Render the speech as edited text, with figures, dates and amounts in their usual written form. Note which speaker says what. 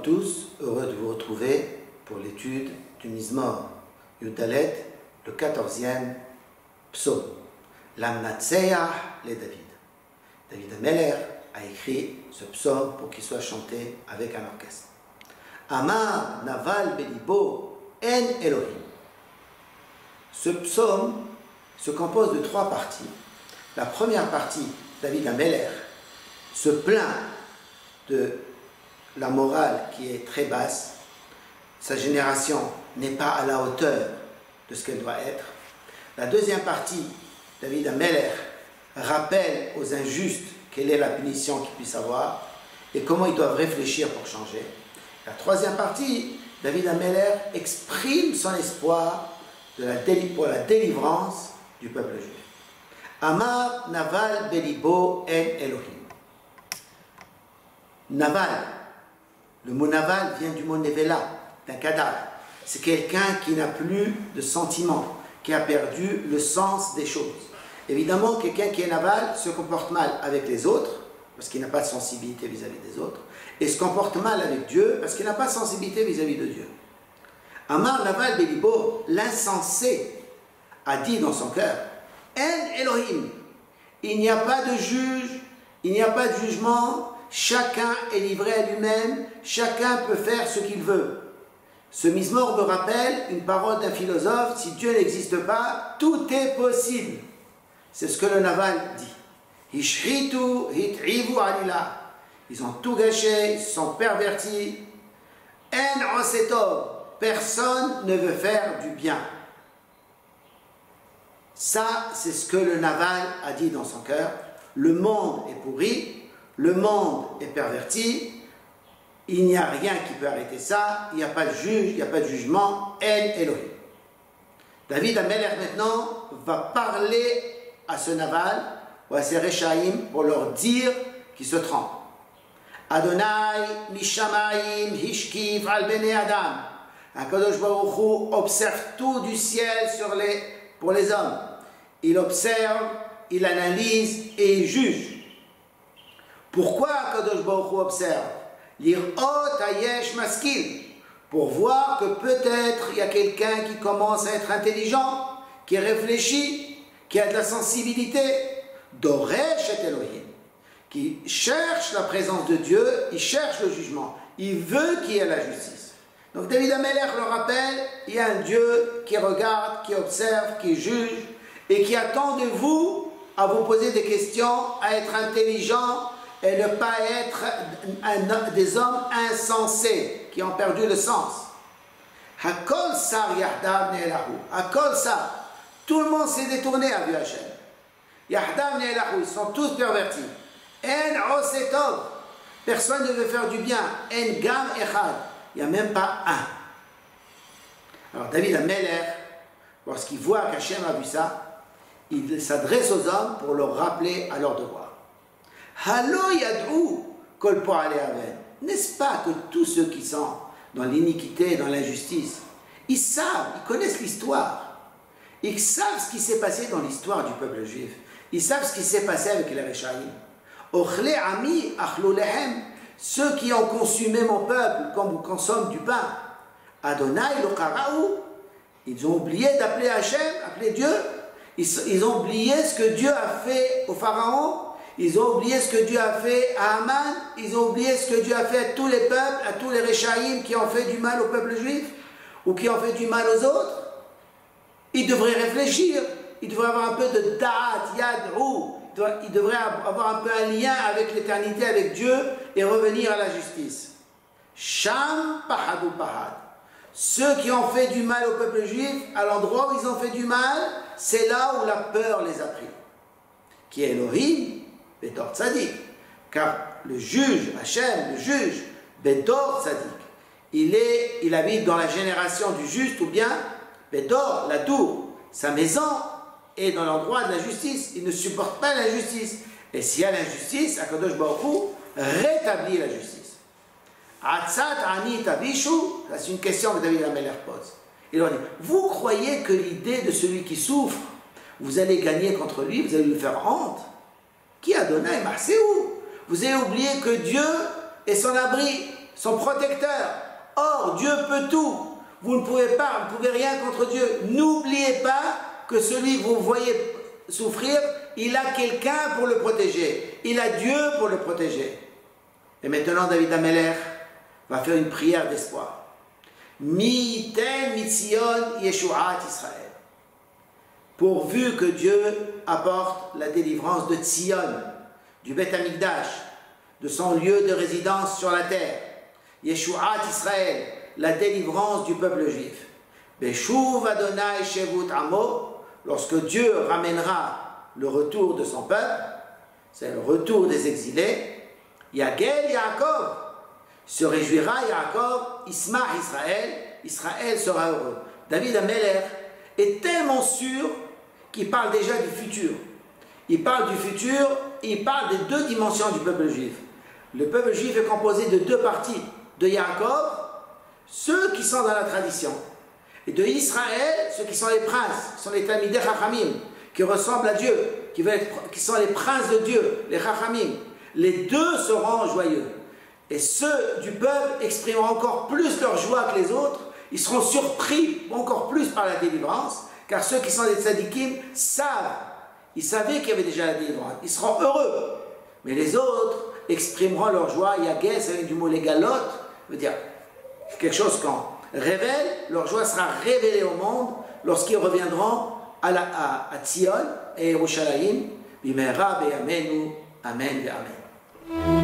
Speaker 1: tous, heureux de vous retrouver pour l'étude du Mizmor Yudalet, le 14e psaume, l'Amnatseah le David. David Ameller a écrit ce psaume pour qu'il soit chanté avec un orchestre. Amar Naval Belibo En Elohim. Ce psaume se compose de 3 parties. La première partie, David Ameller se plaint de la morale qui est très basse. Sa génération n'est pas à la hauteur de ce qu'elle doit être. La deuxième partie, David Ameller rappelle aux injustes quelle est la punition qu'ils puissent avoir et comment ils doivent réfléchir pour changer. La troisième partie, David Ameller exprime son espoir pour la délivrance du peuple juif. Amar Naval Belibo En Elohim. Naval, le mot Naval vient du mot Nevela, d'un cadavre. C'est quelqu'un qui n'a plus de sentiments, qui a perdu le sens des choses. Évidemment, quelqu'un qui est Naval se comporte mal avec les autres, parce qu'il n'a pas de sensibilité vis-à-vis des autres, et se comporte mal avec Dieu, parce qu'il n'a pas de sensibilité vis-à-vis de Dieu. Amar Naval Belibo, l'insensé, a dit dans son cœur, En Elohim, il n'y a pas de juge, il n'y a pas de jugement, chacun est livré à lui-même, chacun peut faire ce qu'il veut. Ce Mizmor me rappelle une parole d'un philosophe, si Dieu n'existe pas, tout est possible. C'est ce que le Naval dit. Hishritu hit'ivu alila. Ils ont tout gâché, ils sont pervertis. En osetov. Personne ne veut faire du bien. Ça, c'est ce que le Naval a dit dans son cœur. Le monde est pourri, le monde est perverti, il n'y a rien qui peut arrêter ça, il n'y a pas de juge, il n'y a pas de jugement, En Elohim. David Ameller maintenant va parler à ce Naval ou à ces Rechaïm pour leur dire qu'ils se trompent. Adonai Mishamayim Hishkiv al Bene Adam. HaKadosh Baruch Hu observe tout du ciel pour les hommes. Il observe, il analyse et il juge. Pourquoi HaKadosh Baruch Hu observe? Lir'ot hayesh maskil. Pour voir que peut-être il y a quelqu'un qui commence à être intelligent, qui réfléchit, qui a de la sensibilité. Doresh et Elohim. Qui cherche la présence de Dieu, il cherche le jugement. Il veut qu'il y ait la justice. Donc David Ameller le rappelle, il y a un Dieu qui regarde, qui observe, qui juge et qui attend de vous à vous poser des questions, à être intelligent et ne pas être des hommes insensés qui ont perdu le sens. Hakol sar yahdav ne'elahu. Hakol sar. Tout le monde s'est détourné à vue Hachem. Yahdav ne'elahu. Ils sont tous pervertis. En osetov. Personne ne veut faire du bien. En gam echad. Il n'y a même pas un. Alors David Ameller, lorsqu'il voit qu'Hachem a vu ça, il s'adresse aux hommes pour leur rappeler à leur devoir. Halo yad'u kol po'alei aven. N'est-ce pas que tous ceux qui sont dans l'iniquité, dans l'injustice, ils savent, ils connaissent l'histoire. Ils savent ce qui s'est passé dans l'histoire du peuple juif. Ils savent ce qui s'est passé avec les Rechaïm. Ochle ami achlo lehem. Ceux qui ont consumé mon peuple, comme vous consommez du pain, Adonai lo karaou, ils ont oublié d'appeler Hachem, appeler Dieu. Ils ont oublié ce que Dieu a fait au Pharaon. Ils ont oublié ce que Dieu a fait à Haman. Ils ont oublié ce que Dieu a fait à tous les peuples, à tous les Rechaïm qui ont fait du mal au peuple juif ou qui ont fait du mal aux autres. Ils devraient réfléchir. Ils devraient avoir un peu de da'at, yad'u. Il devrait avoir un peu un lien avec l'éternité, avec Dieu, et revenir à la justice. Sham pahadu pahad. Ceux qui ont fait du mal au peuple juif, à l'endroit où ils ont fait du mal, c'est là où la peur les a pris. Qui est Elohim, Bedor Tzadik. Car le juge, Hachem, le juge, Bedor Tzadik, il habite dans la génération du juste, ou bien Bedor, la tour, sa maison, et dans l'endroit de la justice. Il ne supporte pas l'injustice. Et s'il y a l'injustice, HaKadosh Baruch Hu rétablit la justice. Atzat ani tabishu, c'est une question que David Ameller pose. Il leur dit, vous croyez que l'idée de celui qui souffre, vous allez gagner contre lui, vous allez lui faire honte? Qui a donné Marseou? Vous avez oublié que Dieu est son abri. son protecteur. Or, Dieu peut tout. Vous ne pouvez pas, vous ne pouvez rien contre Dieu. N'oubliez pas que celui que vous voyez souffrir, il a quelqu'un pour le protéger. Il a Dieu pour le protéger. Et maintenant, David Ameler va faire une prière d'espoir. Mi yiten mitzion yeshuat Israël. Pourvu que Dieu apporte la délivrance de Tzion, du Beth Amikdash, de son lieu de résidence sur la terre. Yeshuat Israël, la délivrance du peuple juif. Beshuv Adonai Shevut Amo, lorsque Dieu ramènera le retour de son peuple, c'est le retour des exilés. Yagel Yaakov, se réjouira Yaakov, Isma Israël, Israël sera heureux. David Ameler est tellement sûr qu'il parle déjà du futur. Il parle du futur, il parle des deux dimensions du peuple juif. Le peuple juif est composé de deux parties, de Yaakov, ceux qui sont dans la tradition, et de Israël, ceux qui sont les princes, qui sont les Talmidei Chachamim, qui ressemblent à Dieu, qui sont les princes de Dieu, les Chachamim. Les deux seront joyeux. Et ceux du peuple exprimeront encore plus leur joie que les autres. Ils seront surpris encore plus par la délivrance, car ceux qui sont des tzadikim savent, ils savaient qu'il y avait déjà la délivrance. Ils seront heureux. Mais les autres exprimeront leur joie. Yagel, ça vient du mot légalot, veut dire quelque chose qu'on révèle. Leur joie sera révélée au monde lorsqu'ils reviendront à Tzion et Yerushalayim. Bimera be'amenu, amen ve'amen.